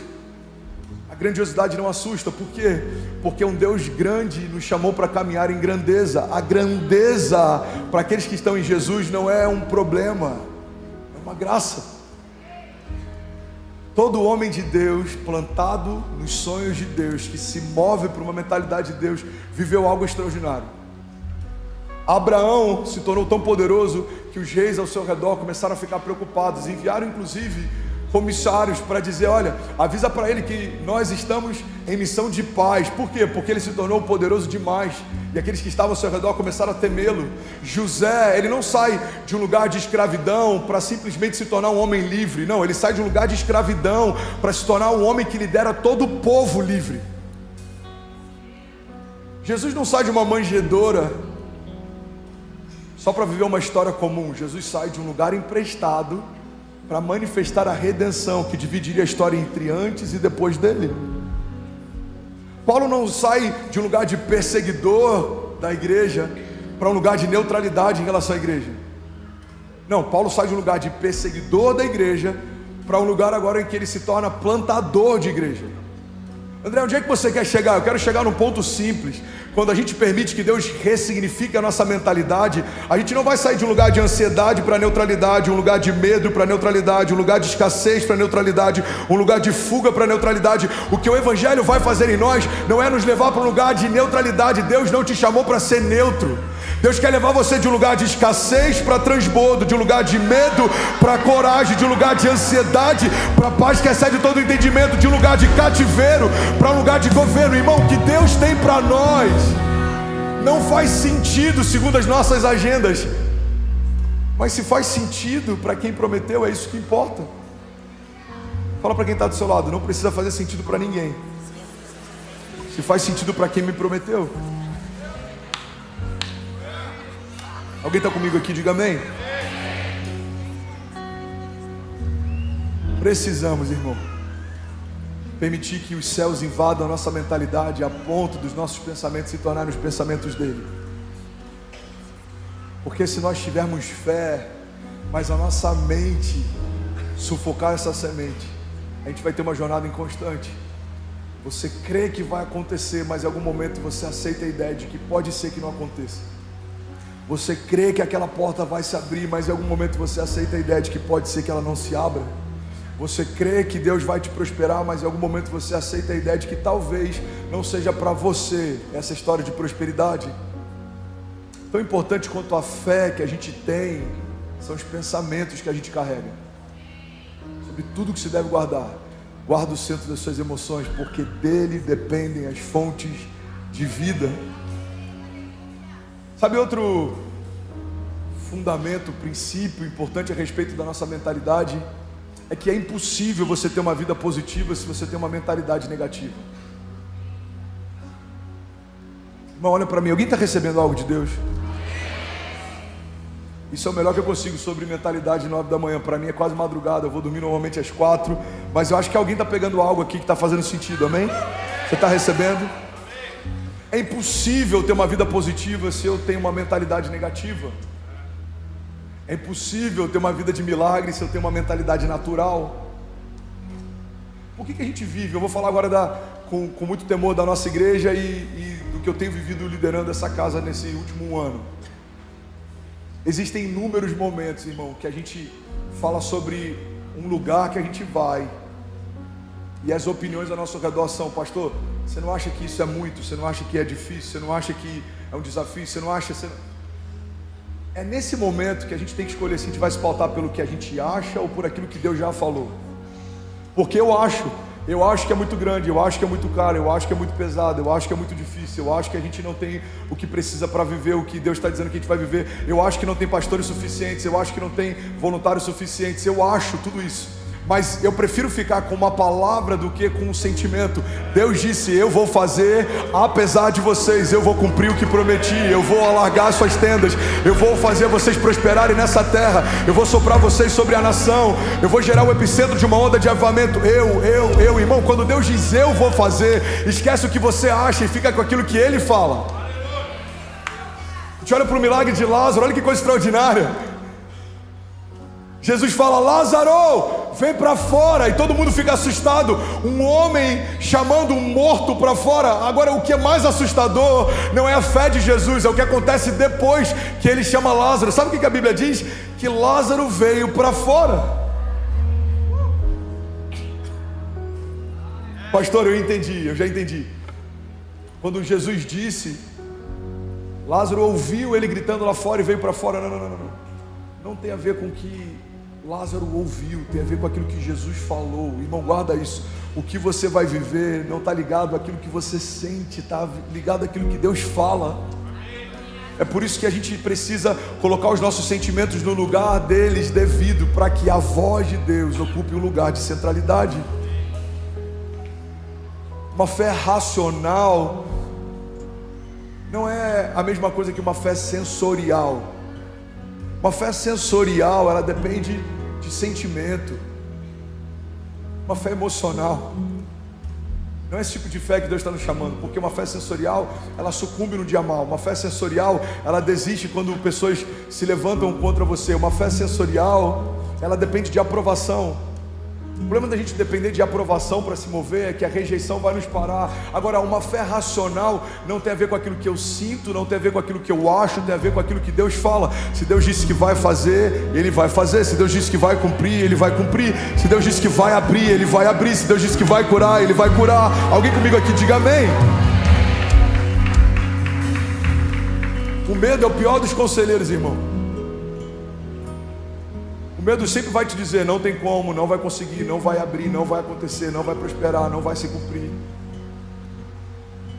a grandiosidade não assusta. Por quê? Porque um Deus grande nos chamou para caminhar em grandeza. A grandeza para aqueles que estão em Jesus não é um problema, é uma graça. Todo homem de Deus, plantado nos sonhos de Deus, que se move por uma mentalidade de Deus, viveu algo extraordinário. Abraão se tornou tão poderoso que os reis ao seu redor começaram a ficar preocupados. Enviaram inclusive comissários para dizer: olha, avisa para ele que nós estamos em missão de paz. Por quê? Porque ele se tornou poderoso demais, e aqueles que estavam ao seu redor começaram a temê-lo. José, ele não sai de um lugar de escravidão para simplesmente se tornar um homem livre. Não, ele sai de um lugar de escravidão para se tornar um homem que lidera todo o povo livre. Jesus não sai de uma manjedoura só para viver uma história comum. Jesus sai de um lugar emprestado para manifestar a redenção que dividiria a história entre antes e depois dele. Paulo não sai de um lugar de perseguidor da igreja para um lugar de neutralidade em relação à igreja. Não, Paulo sai de um lugar de perseguidor da igreja para um lugar agora em que ele se torna plantador de igreja. André, onde é que você quer chegar? Eu quero chegar num ponto simples. Quando a gente permite que Deus ressignifique a nossa mentalidade, a gente não vai sair de um lugar de ansiedade para neutralidade, um lugar de medo para neutralidade, um lugar de escassez para neutralidade, um lugar de fuga para neutralidade. O que o Evangelho vai fazer em nós não é nos levar para um lugar de neutralidade. Deus não te chamou para ser neutro. Deus quer levar você de um lugar de escassez para transbordo, de um lugar de medo para coragem, de um lugar de ansiedade para paz que excede todo o entendimento, de um lugar de cativeiro para um lugar de governo. Irmão, o que Deus tem para nós não faz sentido segundo as nossas agendas, mas se faz sentido para quem prometeu, é isso que importa. Fala para quem está do seu lado: não precisa fazer sentido para ninguém, se faz sentido para quem me prometeu. Alguém está comigo aqui? Diga amém. Precisamos, irmão, permitir que os céus invadam a nossa mentalidade a ponto dos nossos pensamentos se tornarem os pensamentos dele. Porque se nós tivermos fé, mas a nossa mente sufocar essa semente, a gente vai ter uma jornada inconstante. Você crê que vai acontecer, mas em algum momento você aceita a ideia de que pode ser que não aconteça. Você crê que aquela porta vai se abrir, mas em algum momento você aceita a ideia de que pode ser que ela não se abra. Você crê que Deus vai te prosperar, mas em algum momento você aceita a ideia de que talvez não seja para você essa história de prosperidade. Tão importante quanto a fé que a gente tem são os pensamentos que a gente carrega. Sobre tudo que se deve guardar, guarda o centro das suas emoções, porque dele dependem as fontes de vida. Sabe outro fundamento, princípio importante a respeito da nossa mentalidade? É que é impossível você ter uma vida positiva se você tem uma mentalidade negativa. Irmão, olha para mim, alguém está recebendo algo de Deus? Isso é o melhor que eu consigo sobre mentalidade 9 da manhã. Para mim é quase madrugada, eu vou dormir normalmente às 4, mas eu acho que alguém está pegando algo aqui que está fazendo sentido, amém? Você está recebendo? É impossível ter uma vida positiva se eu tenho uma mentalidade negativa. É impossível ter uma vida de milagre se eu tenho uma mentalidade natural. Por que a gente vive? Eu vou falar agora com muito temor da nossa igreja e do que eu tenho vivido liderando essa casa nesse último ano. Existem inúmeros momentos, irmão, que a gente fala sobre um lugar que a gente vai e as opiniões ao nosso redor são: pastor, você não acha que isso é muito? Você não acha que é difícil? Você não acha que é um desafio? Você não acha... É nesse momento que a gente tem que escolher se a gente vai se pautar pelo que a gente acha ou por aquilo que Deus já falou. Porque eu acho que é muito grande, eu acho que é muito caro, eu acho que é muito pesado, eu acho que é muito difícil, eu acho que a gente não tem o que precisa para viver o que Deus está dizendo que a gente vai viver, eu acho que não tem pastores suficientes, eu acho que não tem voluntários suficientes, eu acho tudo isso. Mas eu prefiro ficar com uma palavra do que com um sentimento. Deus disse: eu vou fazer, apesar de vocês, eu vou cumprir o que prometi, eu vou alargar suas tendas, eu vou fazer vocês prosperarem nessa terra, eu vou soprar vocês sobre a nação, eu vou gerar o epicentro de uma onda de avivamento. Irmão, quando Deus diz eu vou fazer, esquece o que você acha e fica com aquilo que Ele fala. A gente olha para o milagre de Lázaro, olha que coisa extraordinária. Jesus fala: Lázaro, vem para fora, e todo mundo fica assustado. Um homem chamando um morto para fora. Agora, o que é mais assustador não é a fé de Jesus, é o que acontece depois que ele chama Lázaro. Sabe o que a Bíblia diz? Que Lázaro veio para fora. Pastor, eu já entendi. Quando Jesus disse, Lázaro ouviu ele gritando lá fora e veio para fora. Não. Não tem a ver com o que Lázaro ouviu, tem a ver com aquilo que Jesus falou. Irmão, guarda isso. O que você vai viver não está ligado àquilo que você sente, está ligado àquilo que Deus fala. É por isso que a gente precisa colocar os nossos sentimentos no lugar deles devido, para que a voz de Deus ocupe um lugar de centralidade. Uma fé racional não é a mesma coisa que uma fé sensorial. Uma fé sensorial, ela depende de sentimento. Uma fé emocional não é esse tipo de fé que Deus está nos chamando, porque uma fé sensorial, ela sucumbe no dia mal. Uma fé sensorial, ela desiste quando pessoas se levantam contra você. Uma fé sensorial, ela depende de aprovação. O problema da gente depender de aprovação para se mover é que a rejeição vai nos parar. Agora, uma fé racional não tem a ver com aquilo que eu sinto, não tem a ver com aquilo que eu acho, tem a ver com aquilo que Deus fala. Se Deus disse que vai fazer, Ele vai fazer. Se Deus disse que vai cumprir, Ele vai cumprir. Se Deus disse que vai abrir, Ele vai abrir. Se Deus disse que vai curar, Ele vai curar. Alguém comigo aqui, diga amém. O medo é o pior dos conselheiros, irmão. O medo sempre vai te dizer: não tem como, não vai conseguir, não vai abrir, não vai acontecer, não vai prosperar, não vai se cumprir.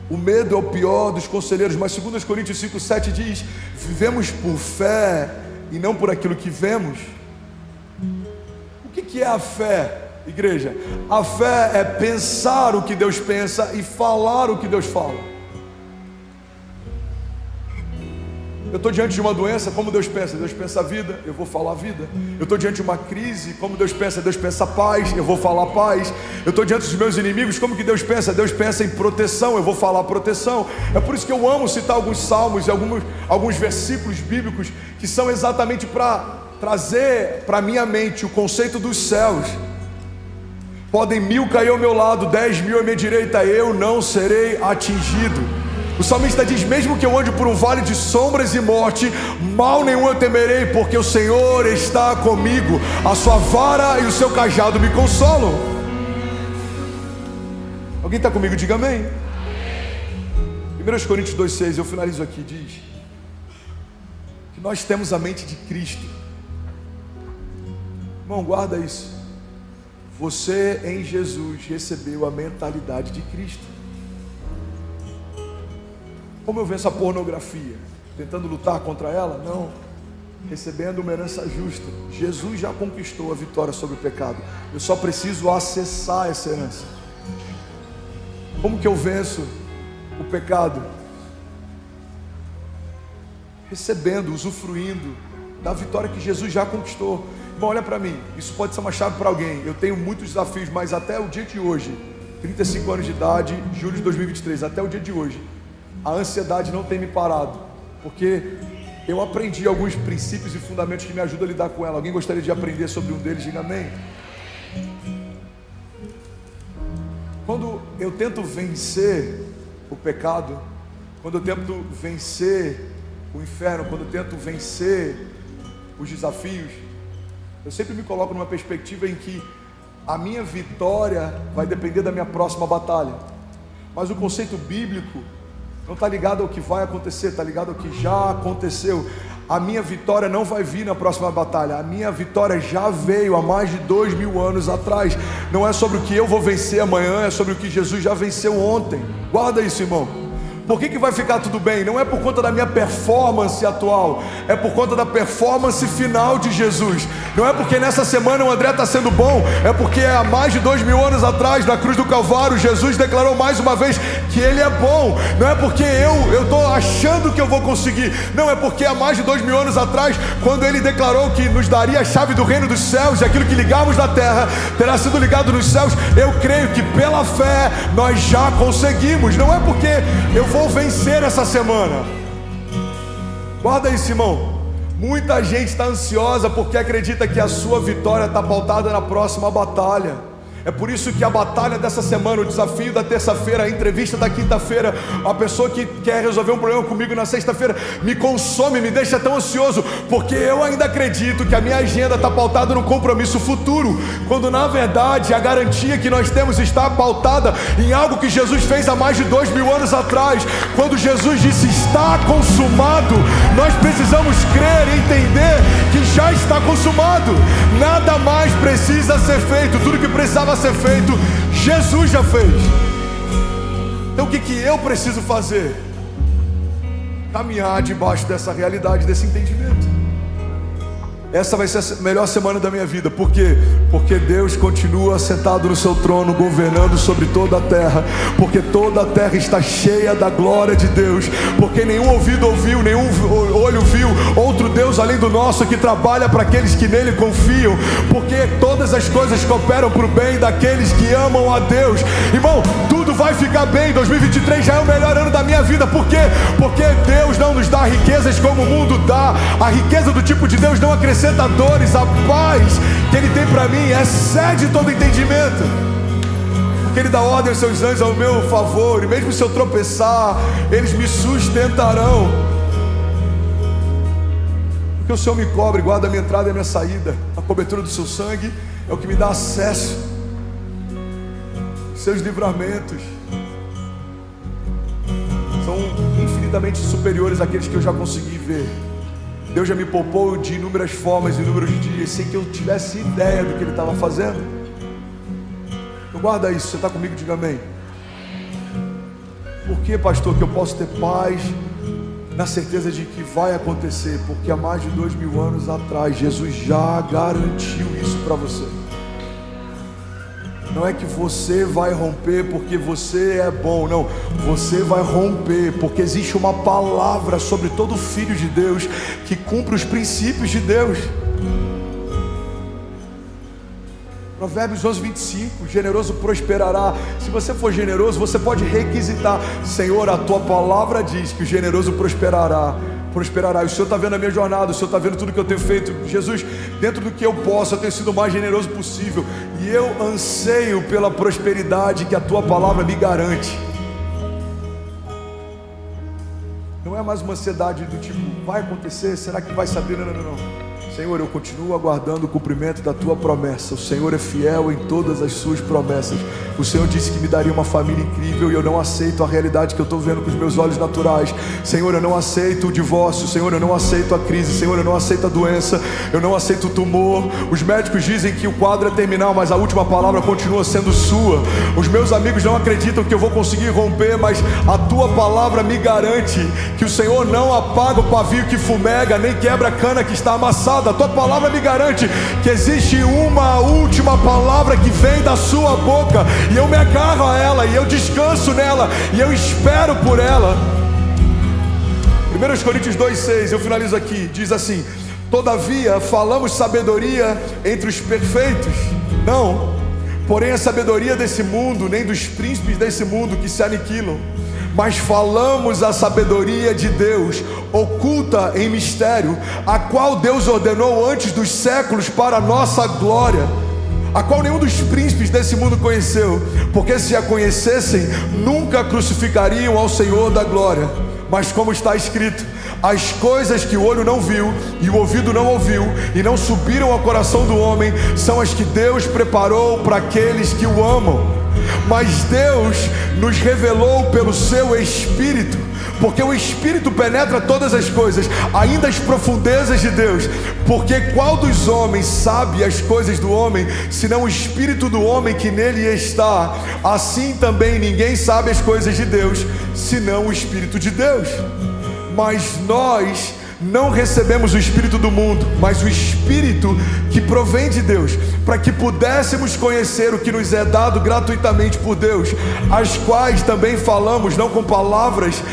O medo é o pior dos conselheiros. Mas 2 Coríntios 5,7 diz: vivemos por fé e não por aquilo que vemos. O que é a fé, igreja? A fé é pensar o que Deus pensa e falar o que Deus fala. Eu estou diante de uma doença, como Deus pensa? Deus pensa a vida, eu vou falar a vida. Eu estou diante de uma crise, como Deus pensa? Deus pensa paz, eu vou falar paz. Eu estou diante dos meus inimigos, como que Deus pensa? Deus pensa em proteção, eu vou falar proteção. É por isso que eu amo citar alguns salmos e alguns versículos bíblicos que são exatamente para trazer para minha mente o conceito dos céus. Podem 1000 cair ao meu lado, 10.000 à minha direita, eu não serei atingido. O salmista diz: mesmo que eu ande por um vale de sombras e morte, mal nenhum eu temerei, porque o Senhor está comigo, a sua vara e o seu cajado me consolam. Alguém está comigo? Diga amém. 1 Coríntios 2,6, eu finalizo aqui, diz que nós temos a mente de Cristo. Irmão, guarda isso. Você em Jesus recebeu a mentalidade de Cristo. Como eu venço a pornografia? Tentando lutar contra ela? Não. Recebendo uma herança justa. Jesus já conquistou a vitória sobre o pecado. Eu só preciso acessar essa herança. Como que eu venço o pecado? Recebendo, usufruindo da vitória que Jesus já conquistou. Irmão, olha para mim, isso pode ser uma chave para alguém. Eu tenho muitos desafios, mas até o dia de hoje, 35 anos de idade, julho de 2023, até o dia de hoje, a ansiedade não tem me parado, porque eu aprendi alguns princípios e fundamentos que me ajudam a lidar com ela. Alguém gostaria de aprender sobre um deles? Diga amém. Quando eu tento vencer o pecado, quando eu tento vencer o inferno, quando eu tento vencer os desafios, eu sempre me coloco numa perspectiva em que a minha vitória vai depender da minha próxima batalha. Mas o conceito bíblico não está ligado ao que vai acontecer, está ligado ao que já aconteceu. A minha vitória não vai vir na próxima batalha. A minha vitória já veio há mais de 2000 anos atrás. Não é sobre o que eu vou vencer amanhã, é sobre o que Jesus já venceu ontem. Guarda isso, irmão. Por que vai ficar tudo bem? Não é por conta da minha performance atual, é por conta da performance final de Jesus. Não é porque nessa semana o André está sendo bom, é porque há mais de 2000 anos atrás, na cruz do Calvário, Jesus declarou mais uma vez que Ele é bom. Não é porque eu estou achando que eu vou conseguir. Não, é porque há mais de 2000 anos atrás, quando Ele declarou que nos daria a chave do reino dos céus, e aquilo que ligarmos na terra terá sido ligado nos céus, eu creio que pela fé nós já conseguimos. Não é porque eu vou vencer essa semana. Guarda isso, irmão. Muita gente está ansiosa porque acredita que a sua vitória está pautada na próxima batalha. É por isso que a batalha dessa semana, o desafio da terça-feira, a entrevista da quinta-feira, a pessoa que quer resolver um problema comigo na sexta-feira, me consome, me deixa tão ansioso, porque eu ainda acredito que a minha agenda está pautada no compromisso futuro, quando na verdade a garantia que nós temos está pautada em algo que Jesus fez há mais de 2000 anos atrás. Quando Jesus disse está consumado, nós precisamos crer e entender que já está consumado. Nada mais precisa ser feito. Tudo que precisava ser feito, Jesus já fez. Então o que eu preciso fazer? Caminhar debaixo dessa realidade, desse entendimento. Essa vai ser a melhor semana da minha vida. Por quê? Porque Deus continua sentado no seu trono, governando sobre toda a terra. Porque toda a terra está cheia da glória de Deus. Porque nenhum ouvido ouviu, nenhum olho viu outro Deus além do nosso, que trabalha para aqueles que nele confiam. Porque todas as coisas cooperam para o bem daqueles que amam a Deus. Irmão, tudo vai ficar bem. 2023 já é o melhor ano da minha vida. Por quê? Porque Deus não nos dá riquezas como o mundo dá. A riqueza do tipo de Deus não acrescenta dores. A paz que Ele tem para mim excede todo entendimento, porque Ele dá ordem aos seus anjos ao meu favor, e mesmo se eu tropeçar, eles me sustentarão. Porque o Senhor me cobre, guarda a minha entrada e a minha saída. A cobertura do seu sangue é o que me dá acesso. Seus livramentos são infinitamente superiores àqueles que eu já consegui ver. Deus já me poupou de inúmeras formas, inúmeros dias, sem que eu tivesse ideia do que Ele estava fazendo. Então guarda isso. Você está comigo? Diga amém. Por que, pastor, que eu posso ter paz na certeza de que vai acontecer? Porque há mais de 2000 anos atrás Jesus já garantiu isso para você. Não é que você vai romper porque você é bom, não. Você vai romper porque existe uma palavra sobre todo filho de Deus que cumpre os princípios de Deus. Provérbios 11:25, generoso prosperará. Se você for generoso, você pode requisitar: Senhor, a tua palavra diz que o generoso prosperará. prosperará. O Senhor está vendo a minha jornada, o Senhor está vendo tudo que eu tenho feito. Jesus, dentro do que eu posso, eu tenho sido o mais generoso possível, e eu anseio pela prosperidade que a tua palavra me garante. Não é mais uma ansiedade do tipo, vai acontecer, será que vai saber? Não. Senhor, eu continuo aguardando o cumprimento da tua promessa. O Senhor é fiel em todas as suas promessas. O Senhor disse que me daria uma família incrível, e eu não aceito a realidade que eu estou vendo com os meus olhos naturais. Senhor, eu não aceito o divórcio. Senhor, eu não aceito a crise. Senhor, eu não aceito a doença. Eu não aceito o tumor. Os médicos dizem que o quadro é terminal, mas a última palavra continua sendo sua. Os meus amigos não acreditam que eu vou conseguir romper, mas a tua palavra me garante que o Senhor não apaga o pavio que fumega, nem quebra a cana que está amassada. A tua palavra me garante que existe uma última palavra que vem da sua boca, e eu me agarro a ela, e eu descanso nela, e eu espero por ela. 1 Coríntios 2,6, eu finalizo aqui, diz assim: todavia falamos sabedoria entre os perfeitos? Não, porém a sabedoria desse mundo, nem dos príncipes desse mundo que se aniquilam, mas falamos a sabedoria de Deus, oculta em mistério, a qual Deus ordenou antes dos séculos para a nossa glória, a qual nenhum dos príncipes desse mundo conheceu, porque se a conhecessem, nunca crucificariam ao Senhor da glória. Mas como está escrito, as coisas que o olho não viu e o ouvido não ouviu e não subiram ao coração do homem, são as que Deus preparou para aqueles que o amam. Mas Deus nos revelou pelo seu Espírito, porque o Espírito penetra todas as coisas, ainda as profundezas de Deus. Porque qual dos homens sabe as coisas do homem, senão o Espírito do homem que nele está? Assim também ninguém sabe as coisas de Deus, senão o Espírito de Deus. Mas nós não recebemos o Espírito do mundo, mas o Espírito que provém de Deus, para que pudéssemos conhecer o que nos é dado gratuitamente por Deus, as quais também falamos, não com palavras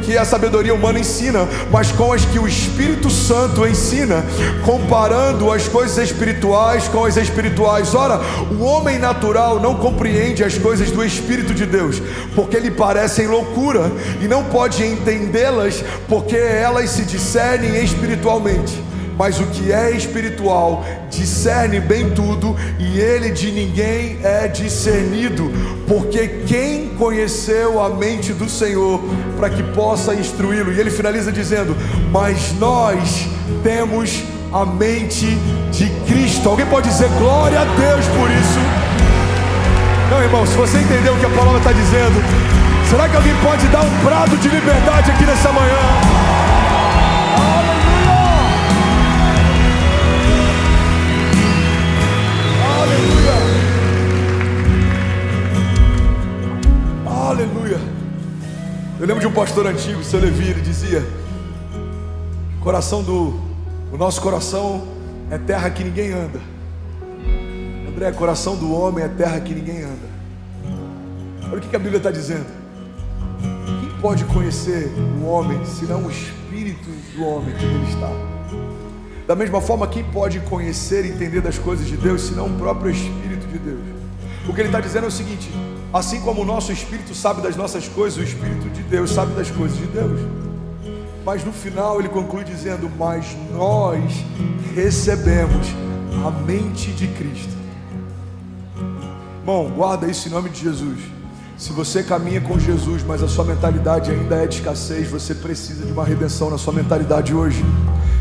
que a sabedoria humana ensina, mas com as que o Espírito Santo ensina, comparando as coisas espirituais com as espirituais. Ora, o homem natural não compreende as coisas do Espírito de Deus, porque lhe parecem loucura, e não pode entendê-las, porque elas se discernem espiritualmente. Mas o que é espiritual discerne bem tudo, e ele de ninguém é discernido, porque quem conheceu a mente do Senhor para que possa instruí-lo? E ele finaliza dizendo: mas nós temos a mente de Cristo. Alguém pode dizer glória a Deus por isso? Não, irmão, se você entendeu o que a palavra está dizendo, será que alguém pode dar um brado de liberdade aqui nessa manhã? Aleluia. Eu lembro de um pastor antigo, o seu Levi, ele dizia: o nosso coração é terra que ninguém anda. André, coração do homem é terra que ninguém anda. Olha o que a Bíblia está dizendo. Quem pode conhecer o homem, senão o Espírito do homem que nele está? Da mesma forma, quem pode conhecer e entender das coisas de Deus, senão o próprio Espírito de Deus? O que ele está dizendo é o seguinte: assim como o nosso Espírito sabe das nossas coisas, o Espírito de Deus sabe das coisas de Deus. Mas no final ele conclui dizendo: mas nós recebemos a mente de Cristo. Bom, guarda isso em nome de Jesus. Se você caminha com Jesus, mas a sua mentalidade ainda é de escassez, você precisa de uma redenção na sua mentalidade hoje.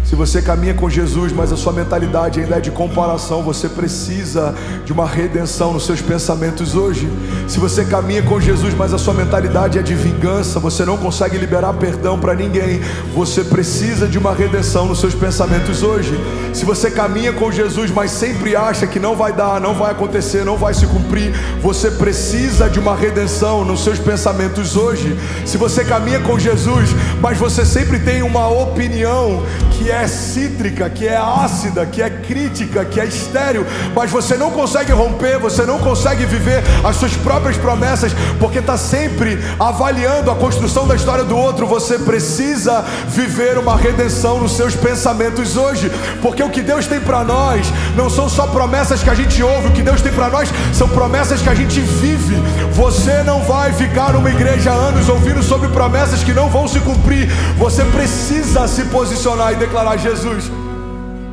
Se você caminha com Jesus, mas a sua mentalidade ainda é de comparação, você precisa de uma redenção nos seus pensamentos hoje. Se você caminha com Jesus, mas a sua mentalidade é de vingança, você não consegue liberar perdão para ninguém, você precisa de uma redenção nos seus pensamentos hoje. Se você caminha com Jesus, mas sempre acha que não vai dar, não vai acontecer, não vai se cumprir, você precisa de uma redenção nos seus pensamentos hoje. Se você caminha com Jesus, mas você sempre tem uma opinião que é cítrica, que é ácida, que é crítica, que é estéril, mas você não consegue romper, você não consegue viver as suas próprias promessas, porque está sempre avaliando a construção da história do outro. Você precisa viver uma redenção nos seus pensamentos hoje, porque o que Deus tem para nós não são só promessas que a gente ouve, o que Deus tem para nós são promessas que a gente vive. Você não vai ficar numa igreja há anos ouvindo sobre promessas que não vão se cumprir. Você precisa se posicionar e declarar: Jesus,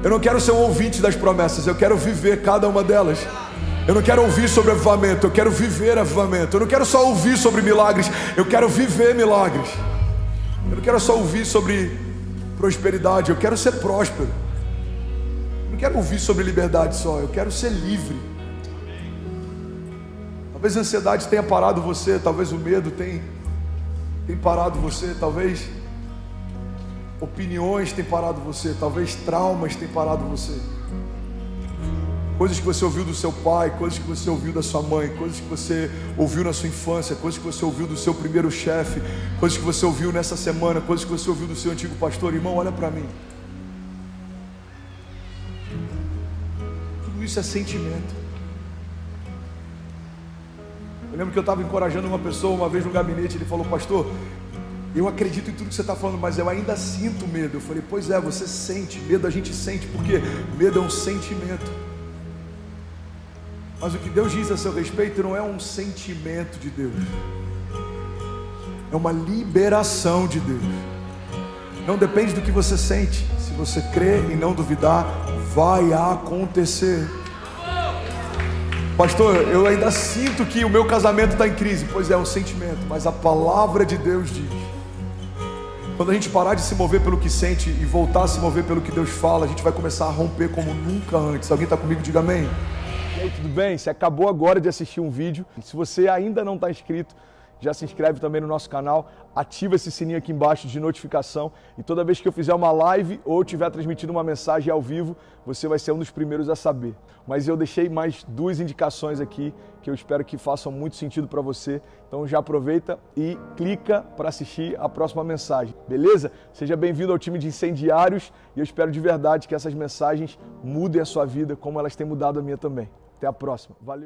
eu não quero ser um ouvinte das promessas, eu quero viver cada uma delas. Eu não quero ouvir sobre avivamento, eu quero viver avivamento. Eu não quero só ouvir sobre milagres, eu quero viver milagres. Eu não quero só ouvir sobre prosperidade, eu quero ser próspero. Eu não quero ouvir sobre liberdade só, eu quero ser livre. Talvez a ansiedade tenha parado você, talvez o medo tenha parado você, talvez opiniões tenham parado você, talvez traumas tenham parado você. Coisas que você ouviu do seu pai, coisas que você ouviu da sua mãe, coisas que você ouviu na sua infância, coisas que você ouviu do seu primeiro chefe, coisas que você ouviu nessa semana, coisas que você ouviu do seu antigo pastor. Irmão, olha para mim. Tudo isso é sentimento. Eu lembro que eu estava encorajando uma pessoa uma vez no gabinete. Ele falou: pastor, eu acredito em tudo que você está falando, mas eu ainda sinto medo. Eu falei: pois é, você sente. Medo a gente sente, porque medo é um sentimento. Mas o que Deus diz a seu respeito não é um sentimento de Deus, é uma liberação de Deus. Não depende do que você sente. Se você crer e não duvidar, vai acontecer. Pastor, eu ainda sinto que o meu casamento está em crise. Pois é, um sentimento, mas a palavra de Deus diz: quando a gente parar de se mover pelo que sente e voltar a se mover pelo que Deus fala, a gente vai começar a romper como nunca antes. Alguém está comigo? Diga amém. E aí, tudo bem? Você acabou agora de assistir um vídeo. Se você ainda não está inscrito, já se inscreve também no nosso canal, ativa esse sininho aqui embaixo de notificação, e toda vez que eu fizer uma live ou estiver transmitindo uma mensagem ao vivo, você vai ser um dos primeiros a saber. Mas eu deixei mais 2 indicações aqui que eu espero que façam muito sentido para você. Então já aproveita e clica para assistir a próxima mensagem, beleza? Seja bem-vindo ao time de incendiários, e eu espero de verdade que essas mensagens mudem a sua vida como elas têm mudado a minha também. Até a próxima. Valeu!